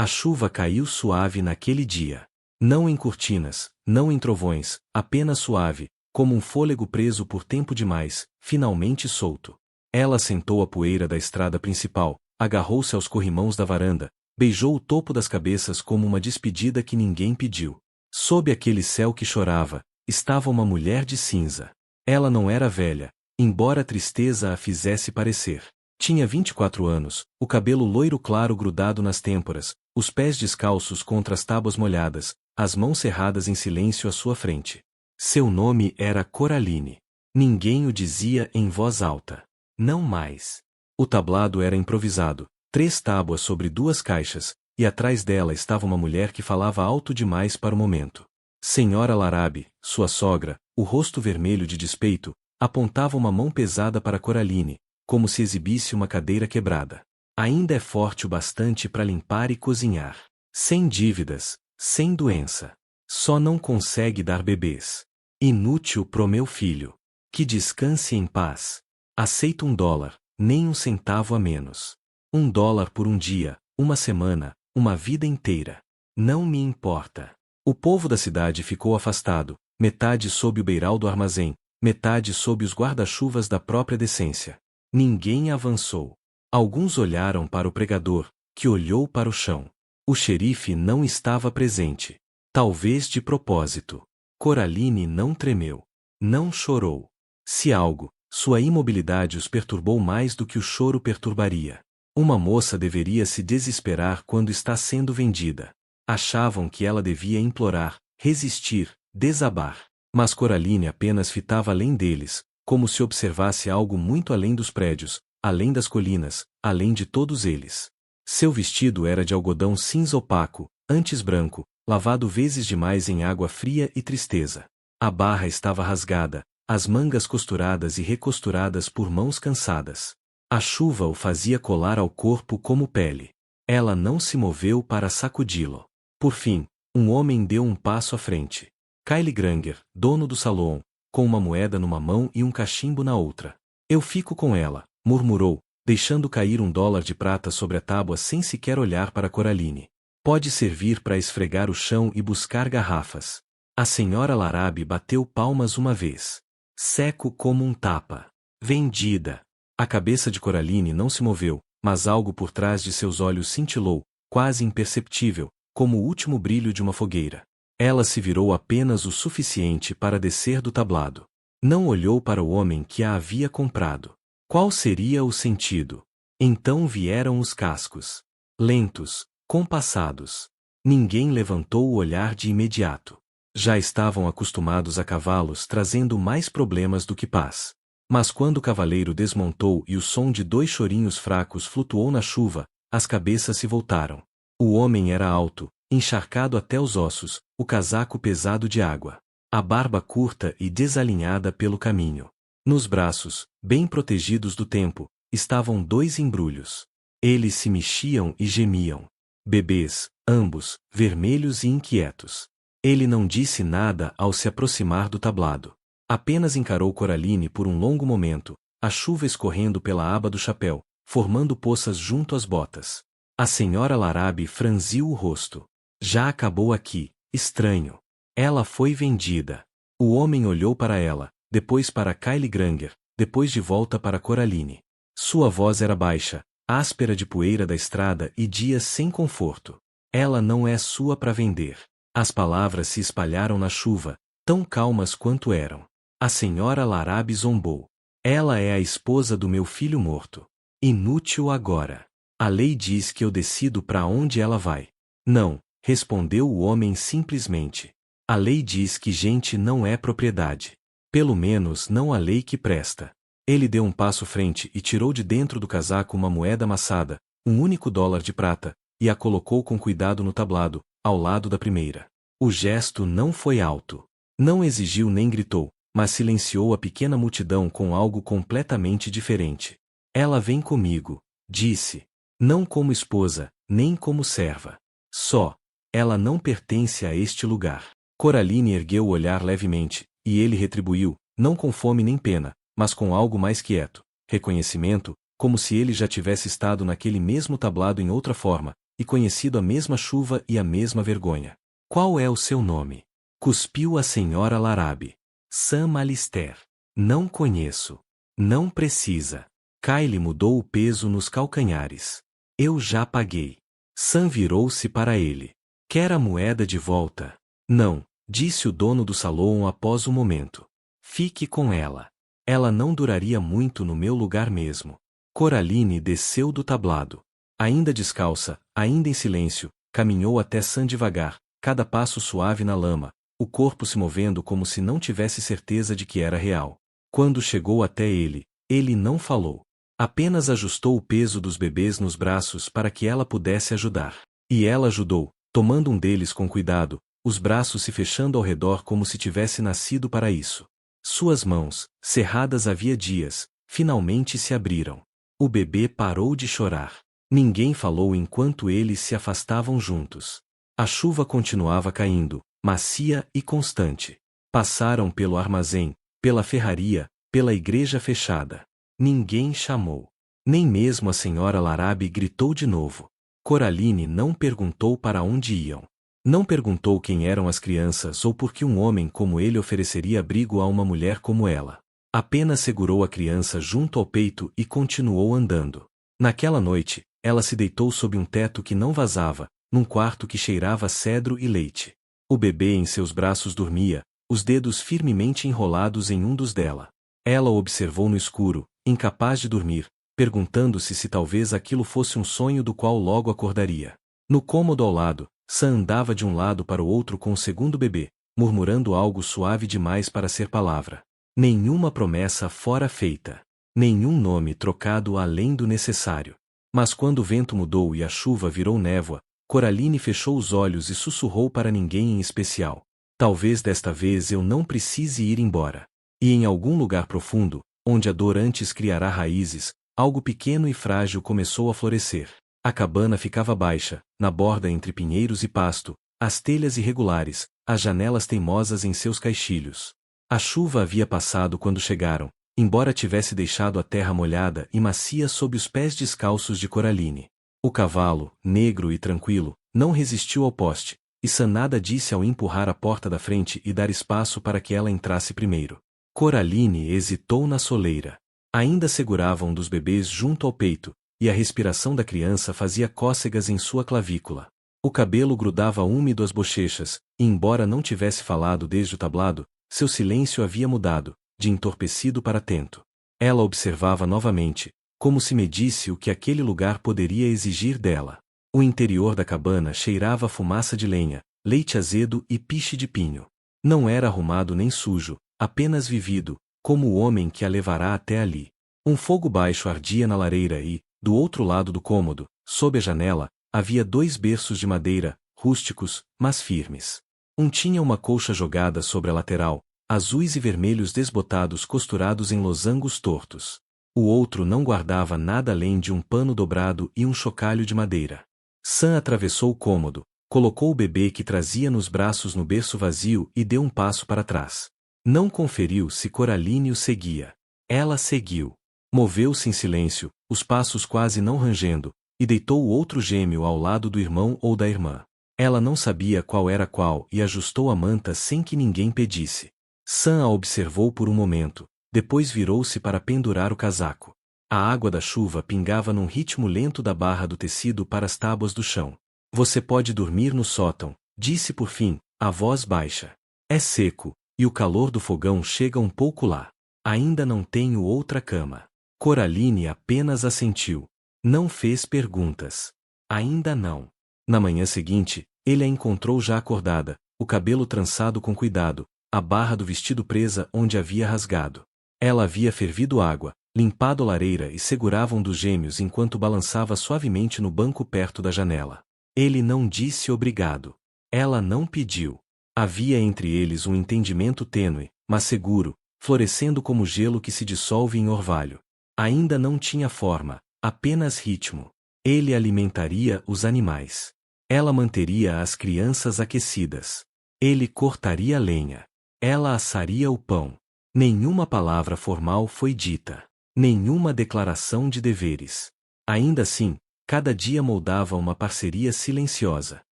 A chuva caiu suave naquele dia. Não em cortinas, não em trovões, apenas suave, como um fôlego preso por tempo demais, finalmente solto. Ela sentou a poeira da estrada principal, agarrou-se aos corrimãos da varanda, beijou o topo das cabeças como uma despedida que ninguém pediu. Sob aquele céu que chorava, estava uma mulher de cinza. Ela não era velha, embora a tristeza a fizesse parecer. Tinha 24 anos, o cabelo loiro claro grudado nas têmporas, os pés descalços contra as tábuas molhadas, as mãos cerradas em silêncio à sua frente. Seu nome era Coraline. Ninguém o dizia em voz alta. Não mais. O tablado era improvisado, 3 tábuas sobre 2 caixas, e atrás dela estava uma mulher que falava alto demais para o momento. Senhora Larabe, sua sogra, o rosto vermelho de despeito, apontava uma mão pesada para Coraline, como se exibisse uma cadeira quebrada. Ainda é forte o bastante para limpar e cozinhar. Sem dívidas, sem doença. Só não consegue dar bebês. Inútil pro meu filho. Que descanse em paz. Aceito $1, nem um centavo a menos. $1 por um dia, uma semana, uma vida inteira. Não me importa. O povo da cidade ficou afastado, metade sob o beiral do armazém, metade sob os guarda-chuvas da própria decência. Ninguém avançou. Alguns olharam para o pregador, que olhou para o chão. O xerife não estava presente. Talvez de propósito. Coraline não tremeu. Não chorou. Se algo, sua imobilidade os perturbou mais do que o choro perturbaria. Uma moça deveria se desesperar quando está sendo vendida. Achavam que ela devia implorar, resistir, desabar. Mas Coraline apenas fitava além deles, como se observasse algo muito além dos prédios, além das colinas, além de todos eles. Seu vestido era de algodão cinza opaco, antes branco, lavado vezes demais em água fria e tristeza. A barra estava rasgada, as mangas costuradas e recosturadas por mãos cansadas. A chuva o fazia colar ao corpo como pele. Ela não se moveu para sacudi-lo. Por fim, um homem deu um passo à frente. Kyle Granger, dono do salão, com uma moeda numa mão e um cachimbo na outra. Eu fico com ela, murmurou, deixando cair $1 de prata sobre a tábua sem sequer olhar para Coraline. Pode servir para esfregar o chão e buscar garrafas. A senhora Larabe bateu palmas uma vez. Seco como um tapa. Vendida. A cabeça de Coraline não se moveu, mas algo por trás de seus olhos cintilou, quase imperceptível, como o último brilho de uma fogueira. Ela se virou apenas o suficiente para descer do tablado. Não olhou para o homem que a havia comprado. Qual seria o sentido? Então vieram os cascos. Lentos, compassados. Ninguém levantou o olhar de imediato. Já estavam acostumados a cavalos trazendo mais problemas do que paz. Mas quando o cavaleiro desmontou e o som de 2 chorinhos fracos flutuou na chuva, as cabeças se voltaram. O homem era alto, encharcado até os ossos, o casaco pesado de água. A barba curta e desalinhada pelo caminho. Nos braços, bem protegidos do tempo, estavam 2 embrulhos. Eles se mexiam e gemiam. Bebês, ambos, vermelhos e inquietos. Ele não disse nada ao se aproximar do tablado. Apenas encarou Coraline por um longo momento, a chuva escorrendo pela aba do chapéu, formando poças junto às botas. A senhora Larabe franziu o rosto. Já acabou aqui, estranho. Ela foi vendida. O homem olhou para ela, depois para Kyle Granger, depois de volta para Coraline. Sua voz era baixa, áspera de poeira da estrada e dias sem conforto. Ela não é sua para vender. As palavras se espalharam na chuva, tão calmas quanto eram. A senhora Larabe zombou. Ela é a esposa do meu filho morto. Inútil agora. A lei diz que eu decido para onde ela vai. Não, respondeu o homem simplesmente. A lei diz que gente não é propriedade. Pelo menos não a lei que presta. Ele deu um passo frente e tirou de dentro do casaco uma moeda amassada, um único $1 de prata, e a colocou com cuidado no tablado, ao lado da primeira. O gesto não foi alto. Não exigiu nem gritou, mas silenciou a pequena multidão com algo completamente diferente. Ela vem comigo, disse. Não como esposa, nem como serva. Só. Ela não pertence a este lugar. Coraline ergueu o olhar levemente, e ele retribuiu, não com fome nem pena, mas com algo mais quieto, reconhecimento, como se ele já tivesse estado naquele mesmo tablado em outra forma, e conhecido a mesma chuva e a mesma vergonha. Qual é o seu nome? Cuspiu a senhora Larabe. Sam Alister. Não conheço. Não precisa. Kylie mudou o peso nos calcanhares. Eu já paguei. Sam virou-se para ele. Quer a moeda de volta? Não, disse o dono do salão após um momento. Fique com ela. Ela não duraria muito no meu lugar mesmo. Coraline desceu do tablado. Ainda descalça, ainda em silêncio, caminhou até Sam devagar, cada passo suave na lama, o corpo se movendo como se não tivesse certeza de que era real. Quando chegou até ele, ele não falou. Apenas ajustou o peso dos bebês nos braços para que ela pudesse ajudar. E ela ajudou, tomando um deles com cuidado, os braços se fechando ao redor como se tivesse nascido para isso. Suas mãos, cerradas havia dias, finalmente se abriram. O bebê parou de chorar. Ninguém falou enquanto eles se afastavam juntos. A chuva continuava caindo, macia e constante. Passaram pelo armazém, pela ferraria, pela igreja fechada. Ninguém chamou. Nem mesmo a senhora Larabe gritou de novo. Coraline não perguntou para onde iam. Não perguntou quem eram as crianças ou por que um homem como ele ofereceria abrigo a uma mulher como ela. Apenas segurou a criança junto ao peito e continuou andando. Naquela noite, ela se deitou sob um teto que não vazava, num quarto que cheirava cedro e leite. O bebê em seus braços dormia, os dedos firmemente enrolados em um dos dela. Ela o observou no escuro, incapaz de dormir, perguntando-se se talvez aquilo fosse um sonho do qual logo acordaria. No cômodo ao lado, Sam andava de um lado para o outro com o segundo bebê, murmurando algo suave demais para ser palavra. Nenhuma promessa fora feita. Nenhum nome trocado além do necessário. Mas quando o vento mudou e a chuva virou névoa, Coraline fechou os olhos e sussurrou para ninguém em especial. Talvez desta vez eu não precise ir embora. E em algum lugar profundo, onde a dor antes criará raízes, algo pequeno e frágil começou a florescer. A cabana ficava baixa, na borda entre pinheiros e pasto, as telhas irregulares, as janelas teimosas em seus caixilhos. A chuva havia passado quando chegaram, embora tivesse deixado a terra molhada e macia sob os pés descalços de Coraline. O cavalo, negro e tranquilo, não resistiu ao poste, e Sam nada disse ao empurrar a porta da frente e dar espaço para que ela entrasse primeiro. Coraline hesitou na soleira. Ainda segurava um dos bebês junto ao peito, e a respiração da criança fazia cócegas em sua clavícula. O cabelo grudava úmido às bochechas, e embora não tivesse falado desde o tablado, seu silêncio havia mudado, de entorpecido para atento. Ela observava novamente, como se medisse o que aquele lugar poderia exigir dela. O interior da cabana cheirava a fumaça de lenha, leite azedo e piche de pinho. Não era arrumado nem sujo, apenas vivido, como o homem que a levará até ali. Um fogo baixo ardia na lareira e, do outro lado do cômodo, sob a janela, havia 2 berços de madeira, rústicos, mas firmes. Um tinha uma colcha jogada sobre a lateral, azuis e vermelhos desbotados costurados em losangos tortos. O outro não guardava nada além de um pano dobrado e um chocalho de madeira. Sam atravessou o cômodo, colocou o bebê que trazia nos braços no berço vazio e deu um passo para trás. Não conferiu se Coraline o seguia. Ela seguiu. Moveu-se em silêncio, os passos quase não rangendo, e deitou o outro gêmeo ao lado do irmão ou da irmã. Ela não sabia qual era qual e ajustou a manta sem que ninguém pedisse. Sam a observou por um momento, depois virou-se para pendurar o casaco. A água da chuva pingava num ritmo lento da barra do tecido para as tábuas do chão. Você pode dormir no sótão, disse por fim, a voz baixa. É seco, e o calor do fogão chega um pouco lá. Ainda não tenho outra cama. Coraline apenas assentiu. Não fez perguntas. Ainda não. Na manhã seguinte, ele a encontrou já acordada, o cabelo trançado com cuidado, a barra do vestido presa onde havia rasgado. Ela havia fervido água, limpado a lareira e segurava um dos gêmeos enquanto balançava suavemente no banco perto da janela. Ele não disse obrigado. Ela não pediu. Havia entre eles um entendimento tênue, mas seguro, florescendo como gelo que se dissolve em orvalho. Ainda não tinha forma, apenas ritmo. Ele alimentaria os animais. Ela manteria as crianças aquecidas. Ele cortaria a lenha. Ela assaria o pão. Nenhuma palavra formal foi dita. Nenhuma declaração de deveres. Ainda assim, Cada dia moldava uma parceria silenciosa.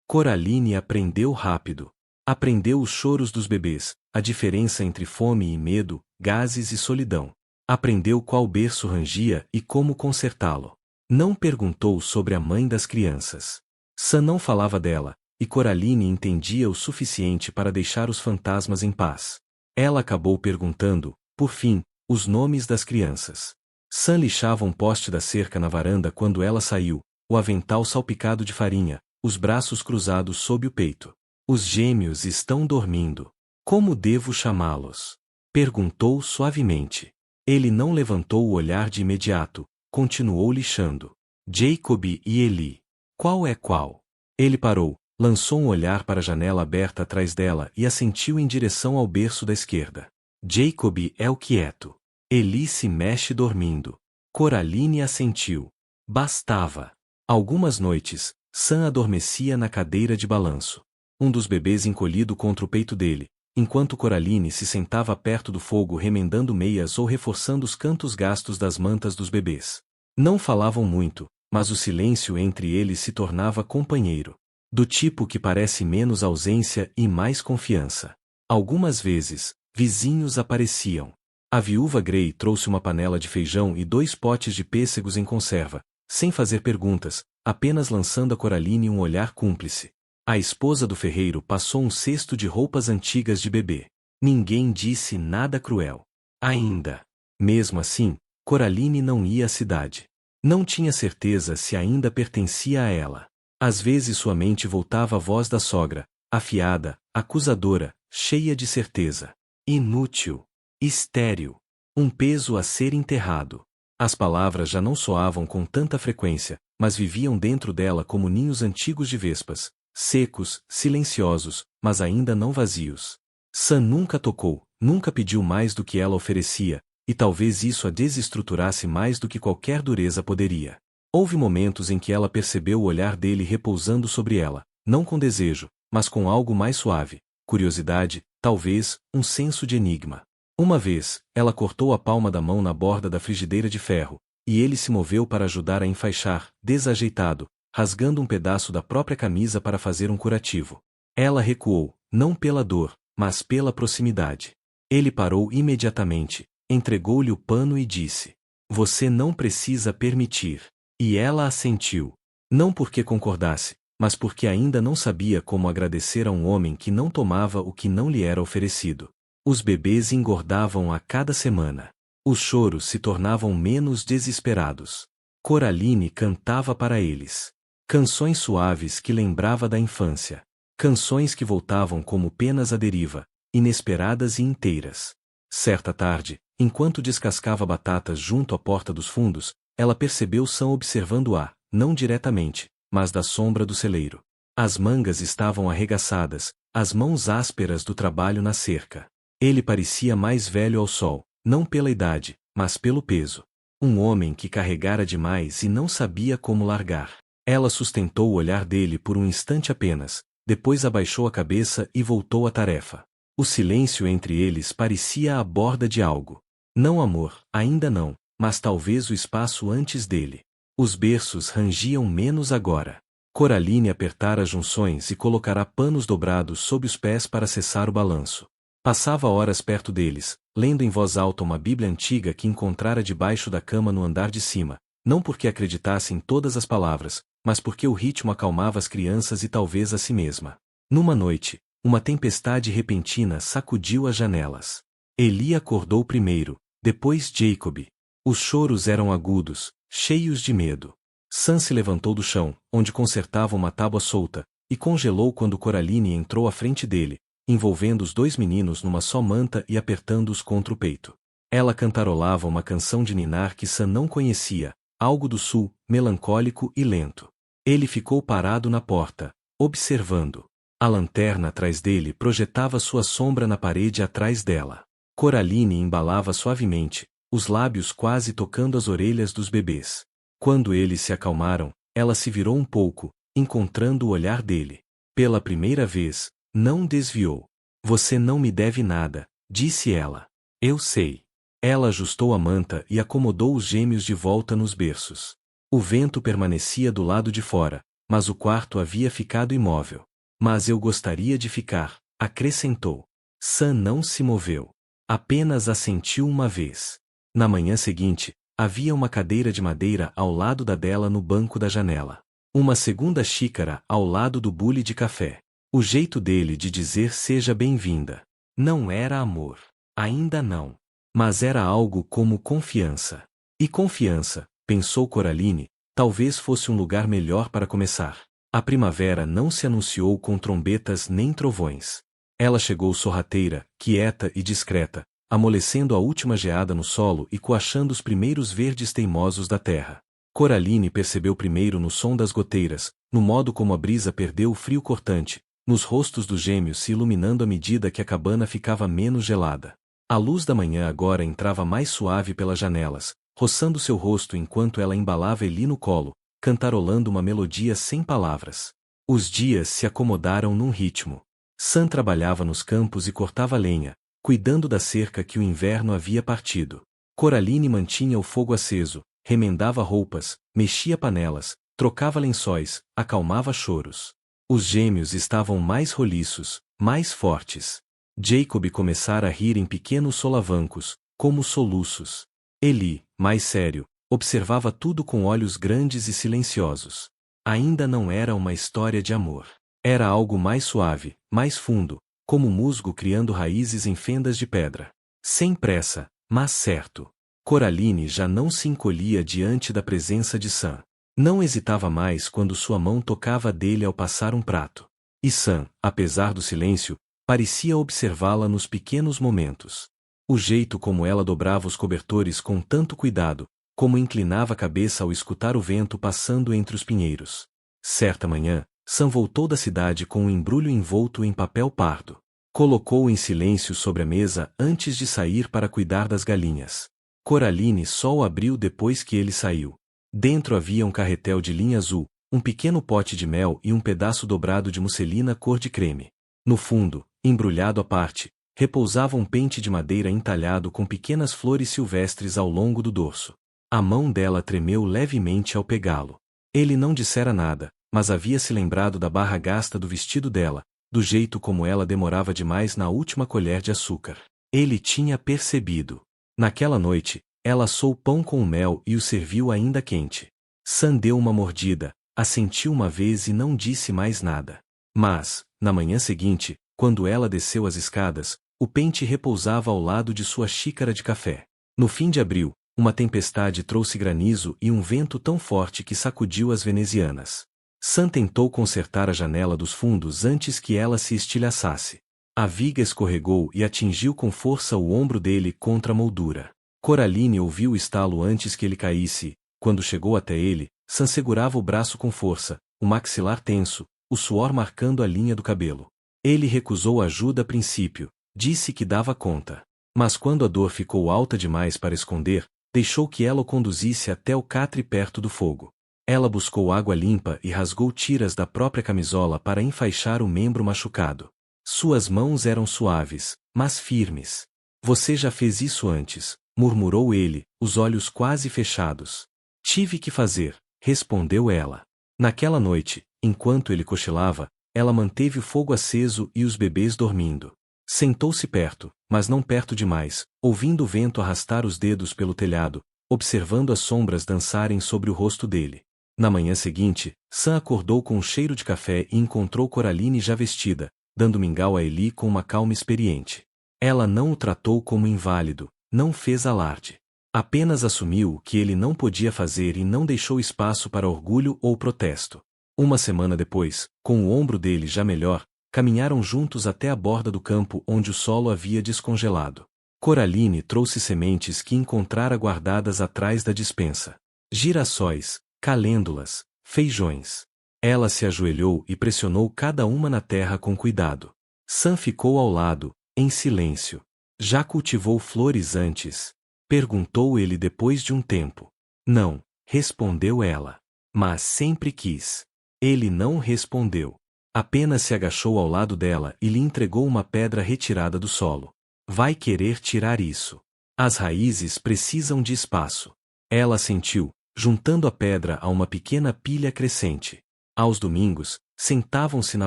Coraline aprendeu rápido. Aprendeu os choros dos bebês, a diferença entre fome e medo, gases e solidão. Aprendeu qual berço rangia e como consertá-lo. Não perguntou sobre a mãe das crianças. Sam não falava dela, e Coraline entendia o suficiente para deixar os fantasmas em paz. Ela acabou perguntando, por fim, os nomes das crianças. Sam lixava um poste da cerca na varanda quando ela saiu, o avental salpicado de farinha, os braços cruzados sob o peito. Os gêmeos estão dormindo. Como devo chamá-los? Perguntou suavemente. Ele não levantou o olhar de imediato, continuou lixando. Jacob e Eli. Qual é qual? Ele parou, lançou um olhar para a janela aberta atrás dela e assentiu em direção ao berço da esquerda. Jacob é o quieto. Eli se mexe dormindo. Coraline assentiu. Bastava. Algumas noites, Sam adormecia na cadeira de balanço. Um dos bebês encolhido contra o peito dele, enquanto Coraline se sentava perto do fogo remendando meias ou reforçando os cantos gastos das mantas dos bebês. Não falavam muito, mas o silêncio entre eles se tornava companheiro. Do tipo que parece menos ausência e mais confiança. Algumas vezes, vizinhos apareciam. A viúva Grey trouxe uma panela de feijão e 2 potes de pêssegos em conserva, sem fazer perguntas, apenas lançando a Coraline um olhar cúmplice. A esposa do ferreiro passou um cesto de roupas antigas de bebê. Ninguém disse nada cruel. Ainda. Mesmo assim, Coraline não ia à cidade. Não tinha certeza se ainda pertencia a ela. Às vezes sua mente voltava à voz da sogra, afiada, acusadora, cheia de certeza. Inútil. Estéril. Um peso a ser enterrado. As palavras já não soavam com tanta frequência, mas viviam dentro dela como ninhos antigos de vespas, secos, silenciosos, mas ainda não vazios. Sam nunca tocou, nunca pediu mais do que ela oferecia, e talvez isso a desestruturasse mais do que qualquer dureza poderia. Houve momentos em que ela percebeu o olhar dele repousando sobre ela, não com desejo, mas com algo mais suave, curiosidade, talvez, um senso de enigma. Uma vez, ela cortou a palma da mão na borda da frigideira de ferro, e ele se moveu para ajudar a enfaixar, desajeitado, rasgando um pedaço da própria camisa para fazer um curativo. Ela recuou, não pela dor, mas pela proximidade. Ele parou imediatamente, entregou-lhe o pano e disse: "Você não precisa permitir." E ela assentiu. Não porque concordasse, mas porque ainda não sabia como agradecer a um homem que não tomava o que não lhe era oferecido. Os bebês engordavam a cada semana. Os choros se tornavam menos desesperados. Coraline cantava para eles. Canções suaves que lembrava da infância. Canções que voltavam como penas à deriva, inesperadas e inteiras. Certa tarde, enquanto descascava batatas junto à porta dos fundos, ela percebeu Sam observando-a, não diretamente, mas da sombra do celeiro. As mangas estavam arregaçadas, as mãos ásperas do trabalho na cerca. Ele parecia mais velho ao sol, não pela idade, mas pelo peso. Um homem que carregara demais e não sabia como largar. Ela sustentou o olhar dele por um instante apenas, depois abaixou a cabeça e voltou à tarefa. O silêncio entre eles parecia a borda de algo. Não amor, ainda não, mas talvez o espaço antes dele. Os berços rangiam menos agora. Coraline apertara as junções e colocará panos dobrados sob os pés para cessar o balanço. Passava horas perto deles, lendo em voz alta uma Bíblia antiga que encontrara debaixo da cama no andar de cima, não porque acreditasse em todas as palavras, mas porque o ritmo acalmava as crianças e talvez a si mesma. Numa noite, uma tempestade repentina sacudiu as janelas. Eli acordou primeiro, depois Jacob. Os choros eram agudos, cheios de medo. Sam se levantou do chão, onde consertava uma tábua solta, e congelou quando Coraline entrou à frente dele, envolvendo os 2 meninos numa só manta e apertando-os contra o peito. Ela cantarolava uma canção de ninar que Sam não conhecia, algo do sul, melancólico e lento. Ele ficou parado na porta, observando. A lanterna atrás dele projetava sua sombra na parede atrás dela. Coraline embalava suavemente, os lábios quase tocando as orelhas dos bebês. Quando eles se acalmaram, ela se virou um pouco, encontrando o olhar dele. Pela primeira vez, não desviou. "Você não me deve nada", disse ela. "Eu sei." Ela ajustou a manta e acomodou os gêmeos de volta nos berços. O vento permanecia do lado de fora, mas o quarto havia ficado imóvel. Mas eu gostaria de ficar, acrescentou. Sam não se moveu. Apenas assentiu uma vez. Na manhã seguinte, havia uma cadeira de madeira ao lado da dela no banco da janela. Uma segunda xícara ao lado do bule de café. O jeito dele de dizer seja bem-vinda. Não era amor. Ainda não. Mas era algo como confiança. E confiança, pensou Coraline, talvez fosse um lugar melhor para começar. A primavera não se anunciou com trombetas nem trovões. Ela chegou sorrateira, quieta e discreta, amolecendo a última geada no solo e coachando os primeiros verdes teimosos da terra. Coraline percebeu primeiro no som das goteiras, no modo como a brisa perdeu o frio cortante, nos rostos dos gêmeos se iluminando à medida que a cabana ficava menos gelada. A luz da manhã agora entrava mais suave pelas janelas, roçando seu rosto enquanto ela embalava Eli no colo, cantarolando uma melodia sem palavras. Os dias se acomodaram num ritmo. Sam trabalhava nos campos e cortava lenha, cuidando da cerca que o inverno havia partido. Coraline mantinha o fogo aceso, remendava roupas, mexia panelas, trocava lençóis, acalmava choros. Os gêmeos estavam mais roliços, mais fortes. Jacob começara a rir em pequenos solavancos, como soluços. Eli, mais sério, observava tudo com olhos grandes e silenciosos. Ainda não era uma história de amor. Era algo mais suave, mais fundo, como musgo criando raízes em fendas de pedra. Sem pressa, mas certo. Coraline já não se encolhia diante da presença de Sam. Não hesitava mais quando sua mão tocava a dele ao passar um prato. E Sam, apesar do silêncio, parecia observá-la nos pequenos momentos. O jeito como ela dobrava os cobertores com tanto cuidado, como inclinava a cabeça ao escutar o vento passando entre os pinheiros. Certa manhã, Sam voltou da cidade com um embrulho envolto em papel pardo. Colocou-o em silêncio sobre a mesa antes de sair para cuidar das galinhas. Coraline só o abriu depois que ele saiu. Dentro havia um carretel de linha azul, um pequeno pote de mel e um pedaço dobrado de musselina cor de creme. No fundo, embrulhado à parte, repousava um pente de madeira entalhado com pequenas flores silvestres ao longo do dorso. A mão dela tremeu levemente ao pegá-lo. Ele não dissera nada, mas havia se lembrado da barra gasta do vestido dela, do jeito como ela demorava demais na última colher de açúcar. Ele tinha percebido. Naquela noite, ela assou pão com o mel e o serviu ainda quente. Sam deu uma mordida, assentiu uma vez e não disse mais nada. Mas, na manhã seguinte, quando ela desceu as escadas, o pente repousava ao lado de sua xícara de café. No fim de abril, uma tempestade trouxe granizo e um vento tão forte que sacudiu as venezianas. Sam tentou consertar a janela dos fundos antes que ela se estilhaçasse. A viga escorregou e atingiu com força o ombro dele contra a moldura. Coraline ouviu o estalo antes que ele caísse. Quando chegou até ele, Sam segurava o braço com força, o maxilar tenso, o suor marcando a linha do cabelo. Ele recusou ajuda a princípio, disse que dava conta. Mas quando a dor ficou alta demais para esconder, deixou que ela o conduzisse até o catre perto do fogo. Ela buscou água limpa e rasgou tiras da própria camisola para enfaixar o membro machucado. Suas mãos eram suaves, mas firmes. Você já fez isso antes, murmurou ele, os olhos quase fechados. Tive que fazer, respondeu ela. Naquela noite, enquanto ele cochilava, ela manteve o fogo aceso e os bebês dormindo. Sentou-se perto, mas não perto demais, ouvindo o vento arrastar os dedos pelo telhado, observando as sombras dançarem sobre o rosto dele. Na manhã seguinte, Sam acordou com um cheiro de café e encontrou Coraline já vestida, dando mingau a Eli com uma calma experiente. Ela não o tratou como inválido, não fez alarde. Apenas assumiu o que ele não podia fazer e não deixou espaço para orgulho ou protesto. Uma semana depois, com o ombro dele já melhor, caminharam juntos até a borda do campo onde o solo havia descongelado. Coraline trouxe sementes que encontrara guardadas atrás da despensa. Girassóis, calêndulas, feijões. Ela se ajoelhou e pressionou cada uma na terra com cuidado. Sam ficou ao lado, em silêncio. Já cultivou flores antes? Perguntou ele depois de um tempo. Não, respondeu ela. Mas sempre quis. Ele não respondeu. Apenas se agachou ao lado dela e lhe entregou uma pedra retirada do solo. Vai querer tirar isso. As raízes precisam de espaço. Ela sentiu, juntando a pedra a uma pequena pilha crescente. Aos domingos, sentavam-se na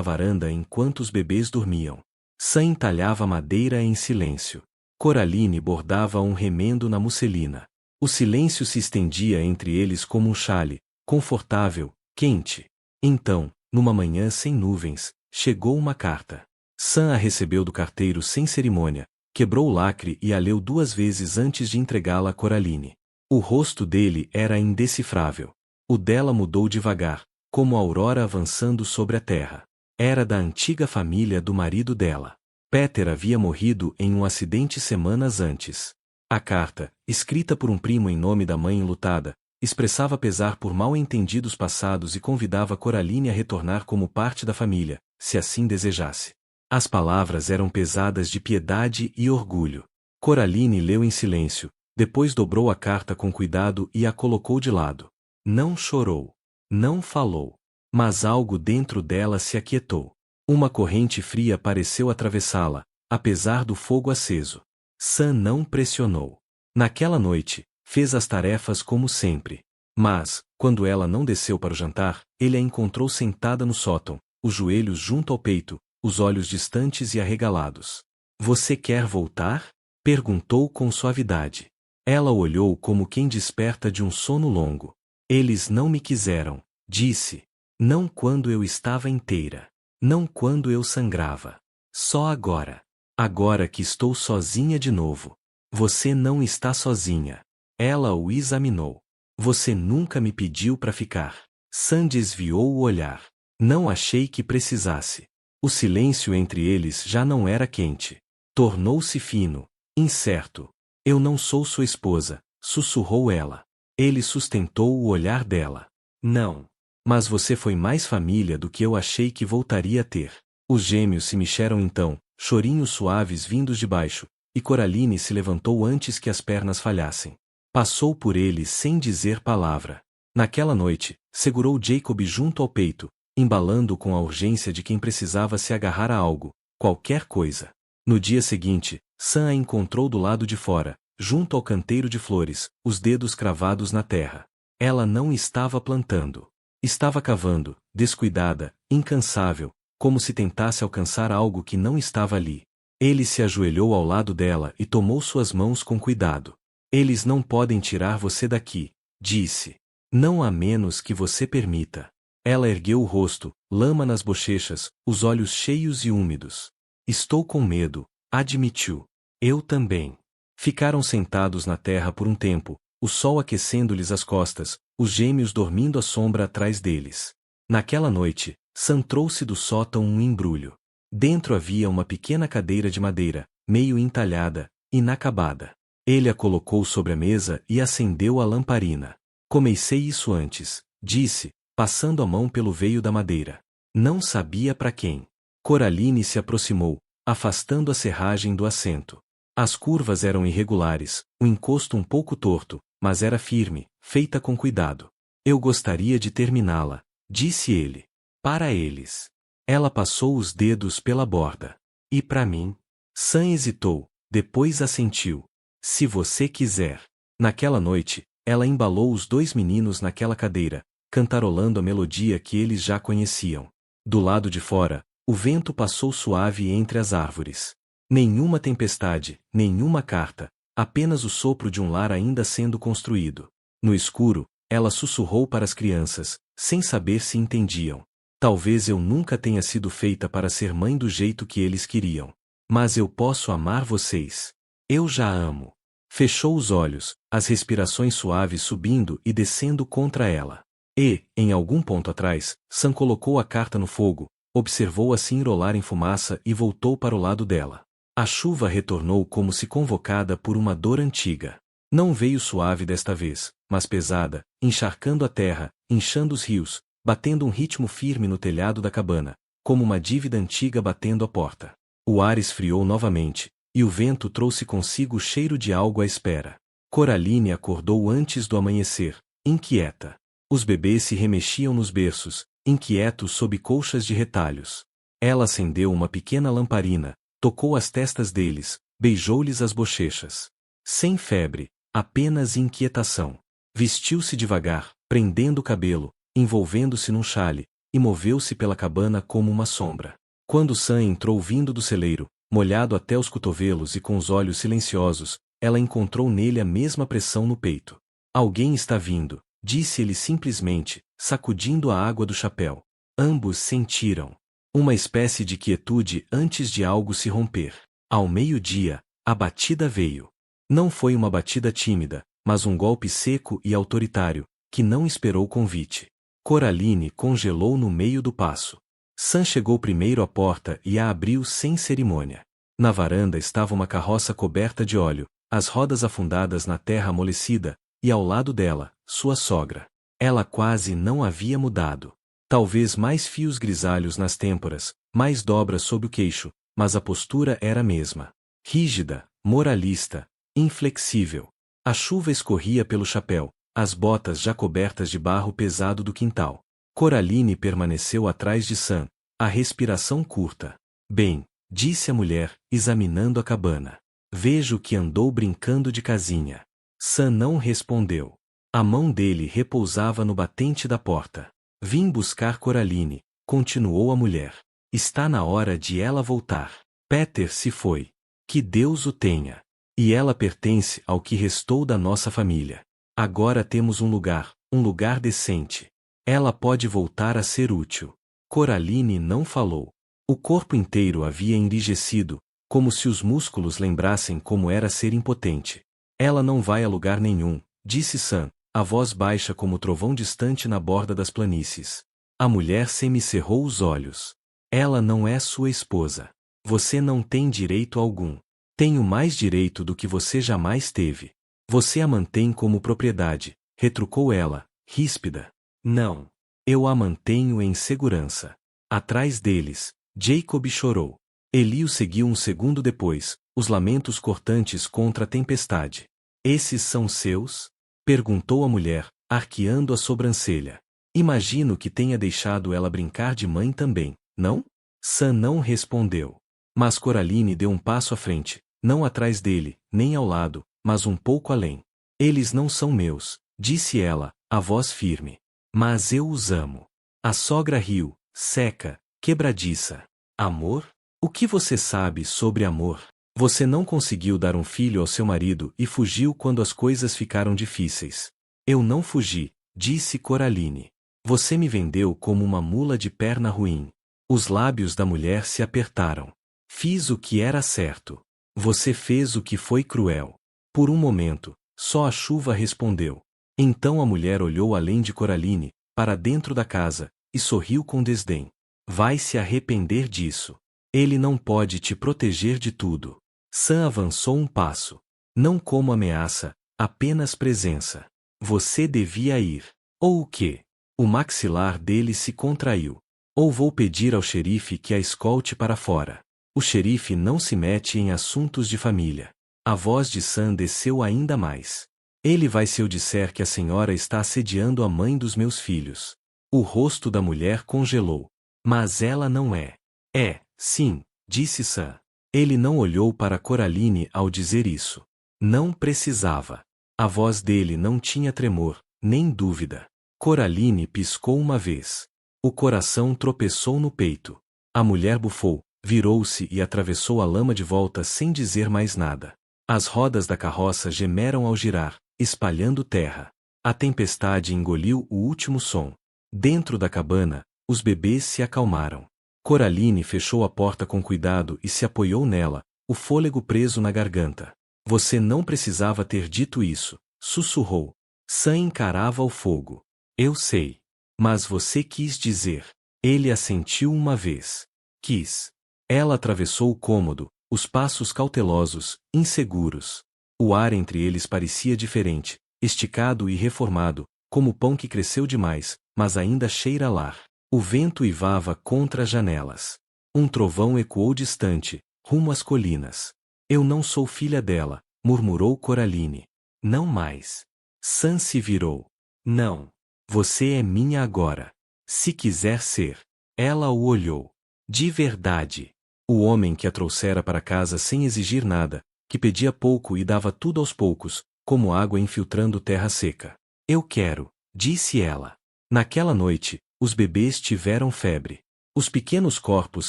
varanda enquanto os bebês dormiam. Sam entalhava madeira em silêncio. Coraline bordava um remendo na musselina. O silêncio se estendia entre eles como um xale, confortável, quente. Então, numa manhã sem nuvens, chegou uma carta. Sam a recebeu do carteiro sem cerimônia, quebrou o lacre e a leu 2 vezes antes de entregá-la a Coraline. O rosto dele era indecifrável. O dela mudou devagar, como a aurora avançando sobre a terra. Era da antiga família do marido dela. Peter havia morrido em um acidente semanas antes. A carta, escrita por um primo em nome da mãe enlutada, expressava pesar por mal-entendidos passados e convidava Coraline a retornar como parte da família, se assim desejasse. As palavras eram pesadas de piedade e orgulho. Coraline leu em silêncio, depois dobrou a carta com cuidado e a colocou de lado. Não chorou. Não falou. Mas algo dentro dela se aquietou. Uma corrente fria pareceu atravessá-la, apesar do fogo aceso. Sam não pressionou. Naquela noite, fez as tarefas como sempre. Mas, quando ela não desceu para o jantar, ele a encontrou sentada no sótão, os joelhos junto ao peito, os olhos distantes e arregalados. Você quer voltar? Perguntou com suavidade. Ela olhou como quem desperta de um sono longo. Eles não me quiseram, disse. Não quando eu estava inteira. Não quando eu sangrava. Só agora. Agora que estou sozinha de novo. Você não está sozinha. Ela o examinou. Você nunca me pediu para ficar. Sam desviou o olhar. Não achei que precisasse. O silêncio entre eles já não era quente. Tornou-se fino, incerto. Eu não sou sua esposa, sussurrou ela. Ele sustentou o olhar dela. Não. Mas você foi mais família do que eu achei que voltaria a ter. Os gêmeos se mexeram então, chorinhos suaves vindos de baixo, e Coraline se levantou antes que as pernas falhassem. Passou por ele sem dizer palavra. Naquela noite, segurou Jacob junto ao peito, embalando-o com a urgência de quem precisava se agarrar a algo, qualquer coisa. No dia seguinte, Sam a encontrou do lado de fora, junto ao canteiro de flores, os dedos cravados na terra. Ela não estava plantando. Estava cavando, descuidada, incansável, como se tentasse alcançar algo que não estava ali. Ele se ajoelhou ao lado dela e tomou suas mãos com cuidado. Eles não podem tirar você daqui, disse. Não a menos que você permita. Ela ergueu o rosto, lama nas bochechas, os olhos cheios e úmidos. Estou com medo, admitiu. Eu também. Ficaram sentados na terra por um tempo, o sol aquecendo-lhes as costas, os gêmeos dormindo à sombra atrás deles. Naquela noite, Sam trouxe do sótão um embrulho. Dentro havia uma pequena cadeira de madeira, meio entalhada, inacabada. Ele a colocou sobre a mesa e acendeu a lamparina. Comecei isso antes, disse, passando a mão pelo veio da madeira. Não sabia para quem. Coraline se aproximou, afastando a serragem do assento. As curvas eram irregulares, o encosto um pouco torto, mas era firme, feita com cuidado. Eu gostaria de terminá-la, disse ele. Para eles. Ela passou os dedos pela borda. E para mim? Sam hesitou, depois assentiu. Se você quiser. Naquela noite, ela embalou os 2 meninos naquela cadeira, cantarolando a melodia que eles já conheciam. Do lado de fora, o vento passou suave entre as árvores. Nenhuma tempestade, nenhuma carta, apenas o sopro de um lar ainda sendo construído. No escuro, ela sussurrou para as crianças, sem saber se entendiam. Talvez eu nunca tenha sido feita para ser mãe do jeito que eles queriam. Mas eu posso amar vocês. Eu já amo. Fechou os olhos, as respirações suaves subindo e descendo contra ela. E, em algum ponto atrás, Sam colocou a carta no fogo, observou-a se enrolar em fumaça e voltou para o lado dela. A chuva retornou como se convocada por uma dor antiga. Não veio suave desta vez, mas pesada, encharcando a terra, inchando os rios, batendo um ritmo firme no telhado da cabana, como uma dívida antiga batendo a porta. O ar esfriou novamente, e o vento trouxe consigo o cheiro de algo à espera. Coraline acordou antes do amanhecer, inquieta. Os bebês se remexiam nos berços, inquietos sob colchas de retalhos. Ela acendeu uma pequena lamparina, tocou as testas deles, beijou-lhes as bochechas. Sem febre, apenas inquietação. Vestiu-se devagar, prendendo o cabelo, envolvendo-se num chale, e moveu-se pela cabana como uma sombra. Quando Sam entrou vindo do celeiro, molhado até os cotovelos e com os olhos silenciosos, ela encontrou nele a mesma pressão no peito. Alguém está vindo, disse ele simplesmente, sacudindo a água do chapéu. Ambos sentiram uma espécie de quietude antes de algo se romper. Ao meio-dia, a batida veio. Não foi uma batida tímida, mas um golpe seco e autoritário, que não esperou convite. Coraline congelou no meio do passo. Sam chegou primeiro à porta e a abriu sem cerimônia. Na varanda estava uma carroça coberta de óleo, as rodas afundadas na terra amolecida, e ao lado dela, sua sogra. Ela quase não havia mudado. Talvez mais fios grisalhos nas têmporas, mais dobras sob o queixo, mas a postura era a mesma. Rígida, moralista, inflexível. A chuva escorria pelo chapéu, as botas já cobertas de barro pesado do quintal. Coraline permaneceu atrás de Sam, a respiração curta. Bem, disse a mulher, examinando a cabana. Vejo que andou brincando de casinha. Sam não respondeu. A mão dele repousava no batente da porta. Vim buscar Coraline, continuou a mulher. Está na hora de ela voltar. Peter se foi. Que Deus o tenha. E ela pertence ao que restou da nossa família. Agora temos um lugar decente. Ela pode voltar a ser útil. Coraline não falou. O corpo inteiro havia enrijecido, como se os músculos lembrassem como era ser impotente. Ela não vai a lugar nenhum, disse Sam, a voz baixa como o trovão distante na borda das planícies. A mulher semicerrou os olhos. Ela não é sua esposa. Você não tem direito algum. Tenho mais direito do que você jamais teve. Você a mantém como propriedade, retrucou ela, ríspida. Não. Eu a mantenho em segurança. Atrás deles, Jacob chorou. Eli o seguiu um segundo depois, os lamentos cortantes contra a tempestade. Esses são seus? Perguntou a mulher, arqueando a sobrancelha. Imagino que tenha deixado ela brincar de mãe também, não? Sam não respondeu. Mas Coraline deu um passo à frente, não atrás dele, nem ao lado, mas um pouco além. Eles não são meus, disse ela, a voz firme. Mas eu os amo. A sogra riu, seca, quebradiça. Amor? O que você sabe sobre amor? Você não conseguiu dar um filho ao seu marido e fugiu quando as coisas ficaram difíceis. Eu não fugi, disse Coraline. Você me vendeu como uma mula de perna ruim. Os lábios da mulher se apertaram. Fiz o que era certo. Você fez o que foi cruel. Por um momento, só a chuva respondeu. Então a mulher olhou além de Coraline, para dentro da casa, e sorriu com desdém. Vai se arrepender disso. Ele não pode te proteger de tudo. Sam avançou um passo. Não como ameaça, apenas presença. Você devia ir. Ou o quê? O maxilar dele se contraiu. Ou vou pedir ao xerife que a escolte para fora. O xerife não se mete em assuntos de família. A voz de Sam desceu ainda mais. Ele vai se eu disser que a senhora está assediando a mãe dos meus filhos. O rosto da mulher congelou. Mas ela não é. É, sim, disse Sam. Ele não olhou para Coraline ao dizer isso. Não precisava. A voz dele não tinha tremor, nem dúvida. Coraline piscou uma vez. O coração tropeçou no peito. A mulher bufou, virou-se e atravessou a lama de volta sem dizer mais nada. As rodas da carroça gemeram ao girar, espalhando terra. A tempestade engoliu o último som. Dentro da cabana, os bebês se acalmaram. Coraline fechou a porta com cuidado e se apoiou nela, o fôlego preso na garganta. Você não precisava ter dito isso, sussurrou. Sam encarava o fogo. Eu sei. Mas você quis dizer. Ele assentiu uma vez. Quis. Ela atravessou o cômodo, os passos cautelosos, inseguros. O ar entre eles parecia diferente, esticado e reformado, como pão que cresceu demais, mas ainda cheira a lar. O vento uivava contra as janelas. Um trovão ecoou distante, rumo às colinas. Eu não sou filha dela, murmurou Coraline. Não mais. Sam se virou. Não. Você é minha agora. Se quiser ser. Ela o olhou. De verdade. O homem que a trouxera para casa sem exigir nada, que pedia pouco e dava tudo aos poucos, como água infiltrando terra seca. Eu quero, disse ela. Naquela noite, os bebês tiveram febre. Os pequenos corpos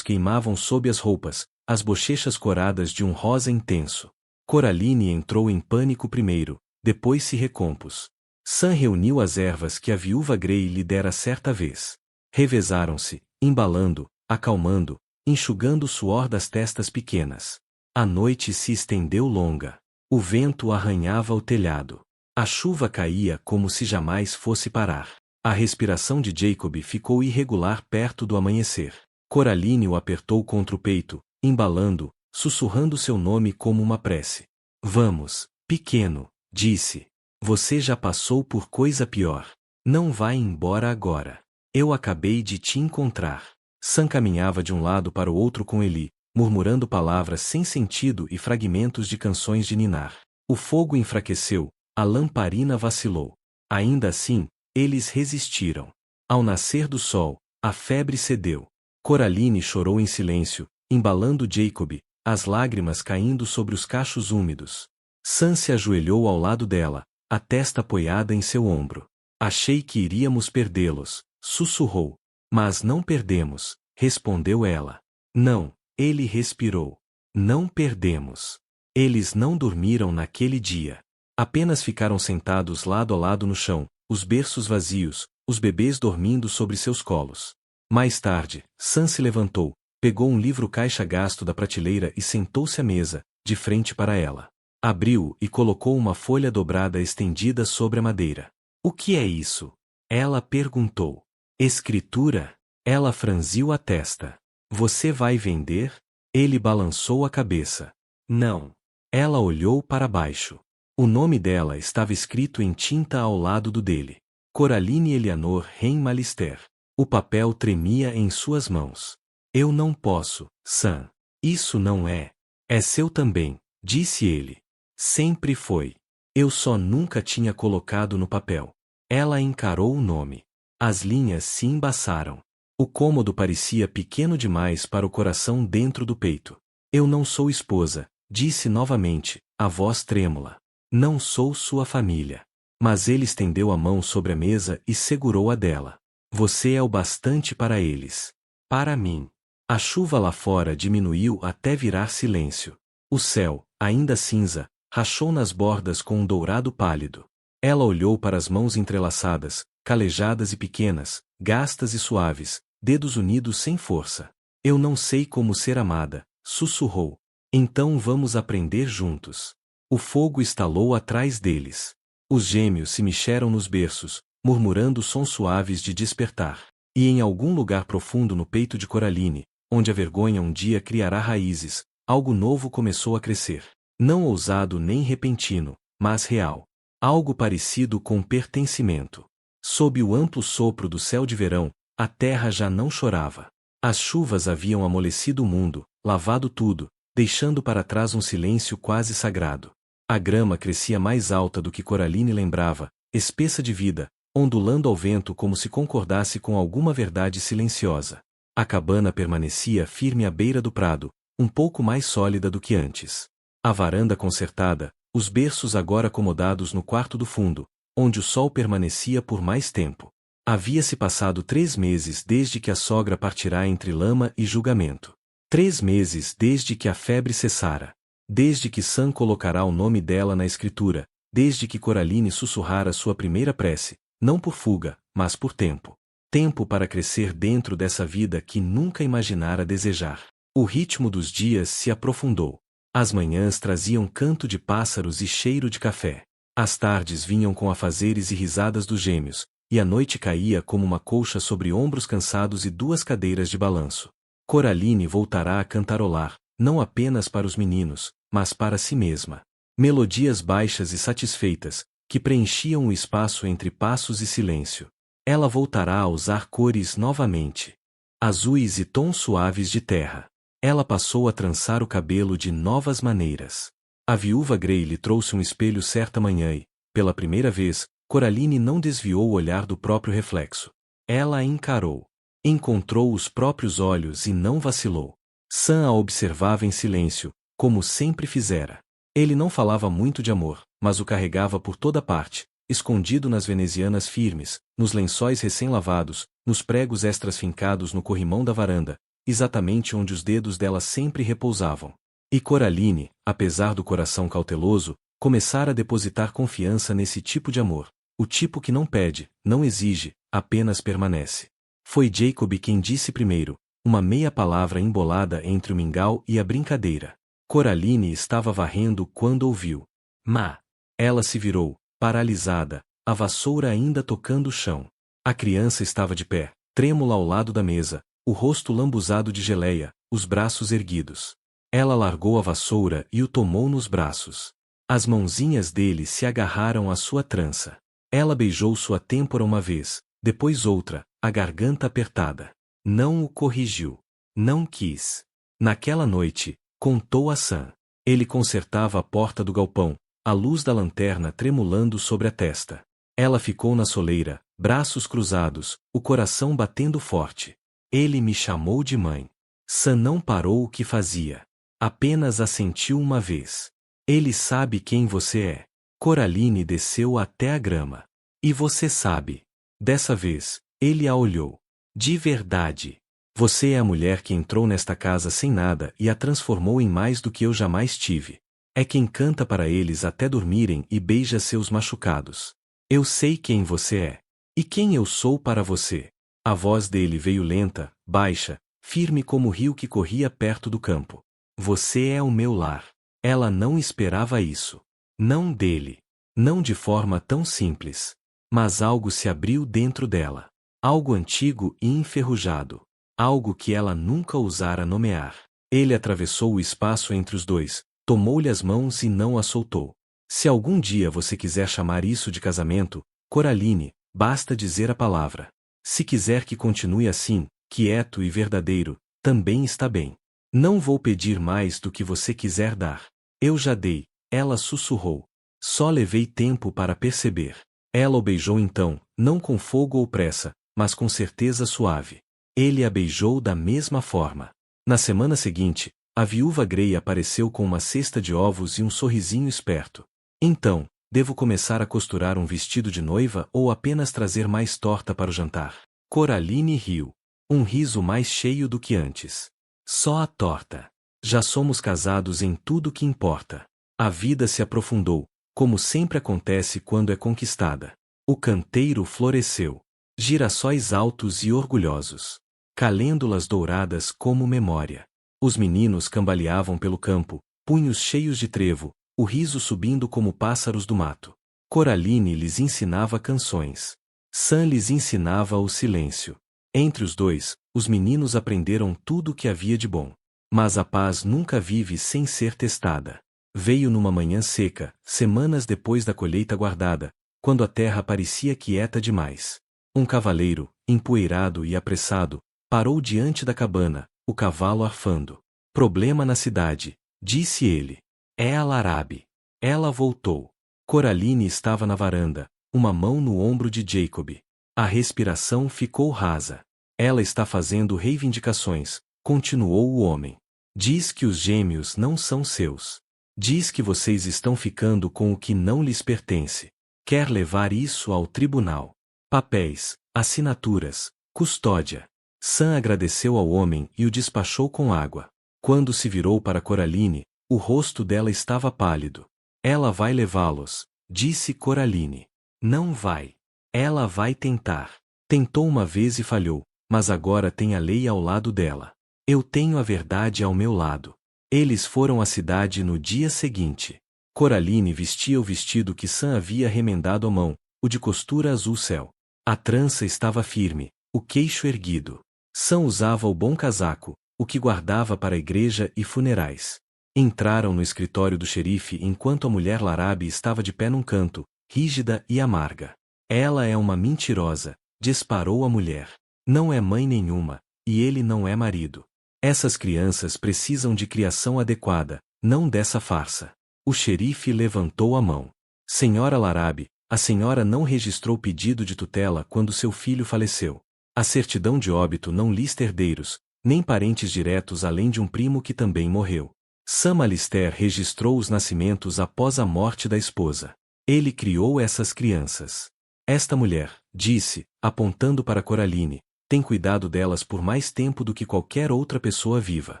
queimavam sob as roupas, as bochechas coradas de um rosa intenso. Coraline entrou em pânico primeiro, depois se recompôs. Sam reuniu as ervas que a viúva Grey lhe dera certa vez. Revezaram-se, embalando, acalmando, enxugando o suor das testas pequenas. A noite se estendeu longa. O vento arranhava o telhado. A chuva caía como se jamais fosse parar. A respiração de Jacob ficou irregular perto do amanhecer. Coraline o apertou contra o peito, embalando, sussurrando seu nome como uma prece. Vamos, pequeno, disse. Você já passou por coisa pior. Não vá embora agora. Eu acabei de te encontrar. Sam caminhava de um lado para o outro com Eli, murmurando palavras sem sentido e fragmentos de canções de ninar. O fogo enfraqueceu, a lamparina vacilou. Ainda assim, eles resistiram. Ao nascer do sol, a febre cedeu. Coraline chorou em silêncio, embalando Jacob, as lágrimas caindo sobre os cachos úmidos. Sam se ajoelhou ao lado dela, a testa apoiada em seu ombro. Achei que iríamos perdê-los, sussurrou. Mas não perdemos, respondeu ela. Não, ele respirou. Não perdemos. Eles não dormiram naquele dia. Apenas ficaram sentados lado a lado no chão, os berços vazios, os bebês dormindo sobre seus colos. Mais tarde, Sam se levantou, pegou um livro caixa-gasto da prateleira e sentou-se à mesa, de frente para ela. Abriu e colocou uma folha dobrada estendida sobre a madeira. O que é isso? Ela perguntou. Escritura? Ela franziu a testa. Você vai vender? Ele balançou a cabeça. Não. Ela olhou para baixo. O nome dela estava escrito em tinta ao lado do dele. Coraline Eleanor Rein Malister. O papel tremia em suas mãos. Eu não posso, Sam. Isso não é. É seu também, disse ele. Sempre foi. Eu só nunca tinha colocado no papel. Ela encarou o nome. As linhas se embaçaram. O cômodo parecia pequeno demais para o coração dentro do peito. Eu não sou esposa, disse novamente, a voz trêmula. Não sou sua família. Mas ele estendeu a mão sobre a mesa e segurou a dela. Você é o bastante para eles. Para mim. A chuva lá fora diminuiu até virar silêncio. O céu, ainda cinza, rachou nas bordas com um dourado pálido. Ela olhou para as mãos entrelaçadas, calejadas e pequenas, gastas e suaves, dedos unidos sem força. Eu não sei como ser amada, sussurrou. Então vamos aprender juntos. O fogo estalou atrás deles. Os gêmeos se mexeram nos berços, murmurando sons suaves de despertar. E em algum lugar profundo no peito de Coraline, onde a vergonha um dia criará raízes, algo novo começou a crescer. Não ousado nem repentino, mas real. Algo parecido com pertencimento. Sob o amplo sopro do céu de verão, a terra já não chorava. As chuvas haviam amolecido o mundo, lavado tudo, deixando para trás um silêncio quase sagrado. A grama crescia mais alta do que Coraline lembrava, espessa de vida, ondulando ao vento como se concordasse com alguma verdade silenciosa. A cabana permanecia firme à beira do prado, um pouco mais sólida do que antes. A varanda consertada, os berços agora acomodados no quarto do fundo, onde o sol permanecia por mais tempo. Havia-se passado 3 meses desde que a sogra partirá entre lama e julgamento. 3 meses desde que a febre cessara. Desde que Sam colocará o nome dela na escritura, desde que Coraline sussurrara sua primeira prece, não por fuga, mas por tempo. Tempo para crescer dentro dessa vida que nunca imaginara desejar. O ritmo dos dias se aprofundou. As manhãs traziam canto de pássaros e cheiro de café. As tardes vinham com afazeres e risadas dos gêmeos, e a noite caía como uma colcha sobre ombros cansados e 2 cadeiras de balanço. Coraline voltará a cantarolar, não apenas para os meninos, mas para si mesma. Melodias baixas e satisfeitas, que preenchiam o espaço entre passos e silêncio. Ela voltará a usar cores novamente. Azuis e tons suaves de terra. Ela passou a trançar o cabelo de novas maneiras. A viúva Grey lhe trouxe um espelho certa manhã e, pela primeira vez, Coraline não desviou o olhar do próprio reflexo. Ela a encarou. Encontrou os próprios olhos e não vacilou. Sam a observava em silêncio, como sempre fizera. Ele não falava muito de amor, mas o carregava por toda parte, escondido nas venezianas firmes, nos lençóis recém-lavados, nos pregos extras fincados no corrimão da varanda, exatamente onde os dedos dela sempre repousavam. E Coraline, apesar do coração cauteloso, começara a depositar confiança nesse tipo de amor. O tipo que não pede, não exige, apenas permanece. Foi Jacob quem disse primeiro, uma meia palavra embolada entre o mingau e a brincadeira. Coraline estava varrendo quando ouviu. Má. Ela se virou, paralisada, a vassoura ainda tocando o chão. A criança estava de pé, trêmula ao lado da mesa, o rosto lambuzado de geleia, os braços erguidos. Ela largou a vassoura e o tomou nos braços. As mãozinhas dele se agarraram à sua trança. Ela beijou sua têmpora uma vez, depois outra, a garganta apertada. Não o corrigiu. Não quis. Naquela noite, contou a Sam. Ele consertava a porta do galpão, a luz da lanterna tremulando sobre a testa. Ela ficou na soleira, braços cruzados, o coração batendo forte. Ele me chamou de mãe. Sam não parou o que fazia. Apenas assentiu uma vez. Ele sabe quem você é. Coraline desceu até a grama. E você sabe. Dessa vez, ele a olhou. De verdade. Você é a mulher que entrou nesta casa sem nada e a transformou em mais do que eu jamais tive. É quem canta para eles até dormirem e beija seus machucados. Eu sei quem você é. E quem eu sou para você. A voz dele veio lenta, baixa, firme como o rio que corria perto do campo. Você é o meu lar. Ela não esperava isso. Não dele. Não de forma tão simples. Mas algo se abriu dentro dela. Algo antigo e enferrujado. Algo que ela nunca ousara nomear. Ele atravessou o espaço entre os dois, tomou-lhe as mãos e não a soltou. Se algum dia você quiser chamar isso de casamento, Coraline, basta dizer a palavra. Se quiser que continue assim, quieto e verdadeiro, também está bem. Não vou pedir mais do que você quiser dar. Eu já dei, ela sussurrou. Só levei tempo para perceber. Ela o beijou então, não com fogo ou pressa, mas com certeza suave. Ele a beijou da mesma forma. Na semana seguinte, a viúva Grey apareceu com uma cesta de ovos e um sorrisinho esperto. Então, devo começar a costurar um vestido de noiva ou apenas trazer mais torta para o jantar? Coraline riu. Um riso mais cheio do que antes. Só a torta. Já somos casados em tudo que importa. A vida se aprofundou, como sempre acontece quando é conquistada. O canteiro floresceu. Girassóis altos e orgulhosos. Calêndulas douradas como memória. Os meninos cambaleavam pelo campo, punhos cheios de trevo, o riso subindo como pássaros do mato. Coraline lhes ensinava canções. Sam lhes ensinava o silêncio. Entre os dois, os meninos aprenderam tudo o que havia de bom. Mas a paz nunca vive sem ser testada. Veio numa manhã seca, semanas depois da colheita guardada, quando a terra parecia quieta demais. Um cavaleiro, empoeirado e apressado, parou diante da cabana, o cavalo arfando. Problema na cidade, disse ele. É a Larabe. Ela voltou. Coraline estava na varanda, uma mão no ombro de Jacob. A respiração ficou rasa. Ela está fazendo reivindicações, continuou o homem. Diz que os gêmeos não são seus. Diz que vocês estão ficando com o que não lhes pertence. Quer levar isso ao tribunal. Papéis, assinaturas, custódia. Sam agradeceu ao homem e o despachou com água. Quando se virou para Coraline, o rosto dela estava pálido. Ela vai levá-los, disse Coraline. Não vai. Ela vai tentar. Tentou uma vez e falhou, mas agora tem a lei ao lado dela. Eu tenho a verdade ao meu lado. Eles foram à cidade no dia seguinte. Coraline vestia o vestido que Sam havia remendado à mão, o de costura azul céu. A trança estava firme, o queixo erguido. Sam usava o bom casaco, o que guardava para a igreja e funerais. Entraram no escritório do xerife enquanto a mulher Larabe estava de pé num canto, rígida e amarga. Ela é uma mentirosa, disparou a mulher. Não é mãe nenhuma, e ele não é marido. Essas crianças precisam de criação adequada, não dessa farsa. O xerife levantou a mão. Senhora Larabe, a senhora não registrou pedido de tutela quando seu filho faleceu. A certidão de óbito não lista herdeiros, nem parentes diretos além de um primo que também morreu. Sam Alister registrou os nascimentos após a morte da esposa. Ele criou essas crianças. Esta mulher, disse, apontando para Coraline, tem cuidado delas por mais tempo do que qualquer outra pessoa viva.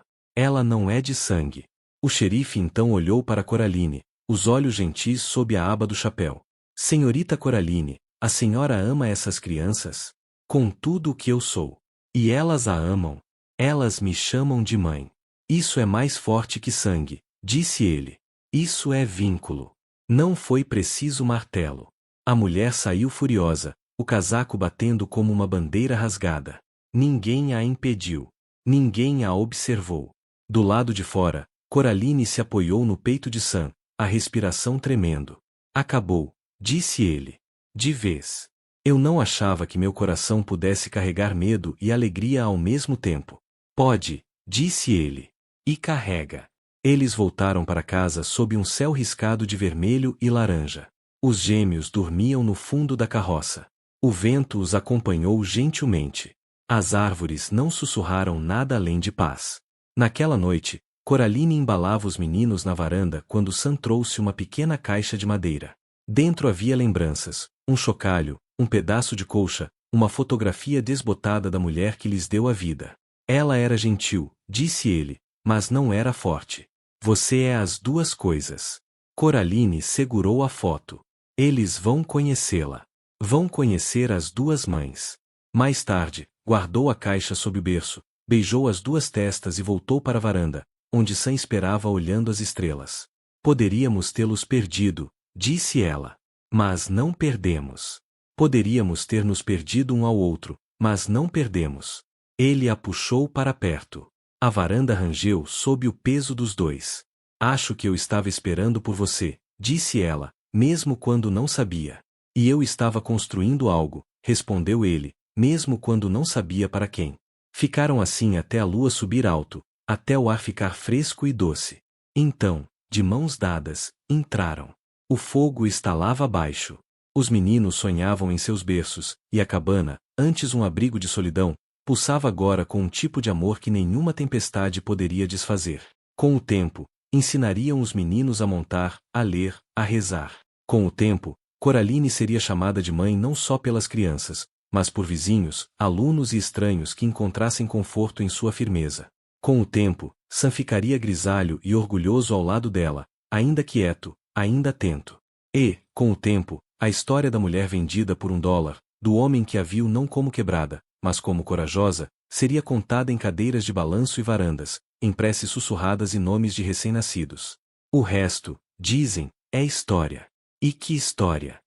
Ela não é de sangue. O xerife então olhou para Coraline, os olhos gentis sob a aba do chapéu. Senhorita Coraline, a senhora ama essas crianças? Com tudo o que eu sou. E elas a amam. Elas me chamam de mãe. Isso é mais forte que sangue, disse ele. Isso é vínculo. Não foi preciso martelo. A mulher saiu furiosa, o casaco batendo como uma bandeira rasgada. Ninguém a impediu. Ninguém a observou. Do lado de fora, Coraline se apoiou no peito de Sam, a respiração tremendo. Acabou, disse ele. De vez. Eu não achava que meu coração pudesse carregar medo e alegria ao mesmo tempo. Pode, disse ele. E carrega. Eles voltaram para casa sob um céu riscado de vermelho e laranja. Os gêmeos dormiam no fundo da carroça. O vento os acompanhou gentilmente. As árvores não sussurraram nada além de paz. Naquela noite, Coraline embalava os meninos na varanda quando Sam trouxe uma pequena caixa de madeira. Dentro havia lembranças, um chocalho, um pedaço de colcha, uma fotografia desbotada da mulher que lhes deu a vida. Ela era gentil, disse ele, mas não era forte. Você é as duas coisas. Coraline segurou a foto. Eles vão conhecê-la. Vão conhecer as duas mães. Mais tarde, guardou a caixa sob o berço, beijou as duas testas e voltou para a varanda, onde Sam esperava olhando as estrelas. Poderíamos tê-los perdido, disse ela. Mas não perdemos. Poderíamos ter nos perdido um ao outro, mas não perdemos. Ele a puxou para perto. A varanda rangeu sob o peso dos dois. Acho que eu estava esperando por você, disse ela, mesmo quando não sabia. E eu estava construindo algo, respondeu ele, mesmo quando não sabia para quem. Ficaram assim até a lua subir alto, até o ar ficar fresco e doce. Então, de mãos dadas, entraram. O fogo estalava abaixo. Os meninos sonhavam em seus berços, e a cabana, antes um abrigo de solidão, pulsava agora com um tipo de amor que nenhuma tempestade poderia desfazer. Com o tempo, ensinariam os meninos a montar, a ler, a rezar. Com o tempo, Coraline seria chamada de mãe não só pelas crianças, mas por vizinhos, alunos e estranhos que encontrassem conforto em sua firmeza. Com o tempo, Sam ficaria grisalho e orgulhoso ao lado dela, ainda quieto, ainda atento. E, com o tempo, a história da mulher vendida por $1, do homem que a viu não como quebrada, mas como corajosa, seria contada em cadeiras de balanço e varandas, em preces sussurradas e nomes de recém-nascidos. O resto, dizem, é história. E que história!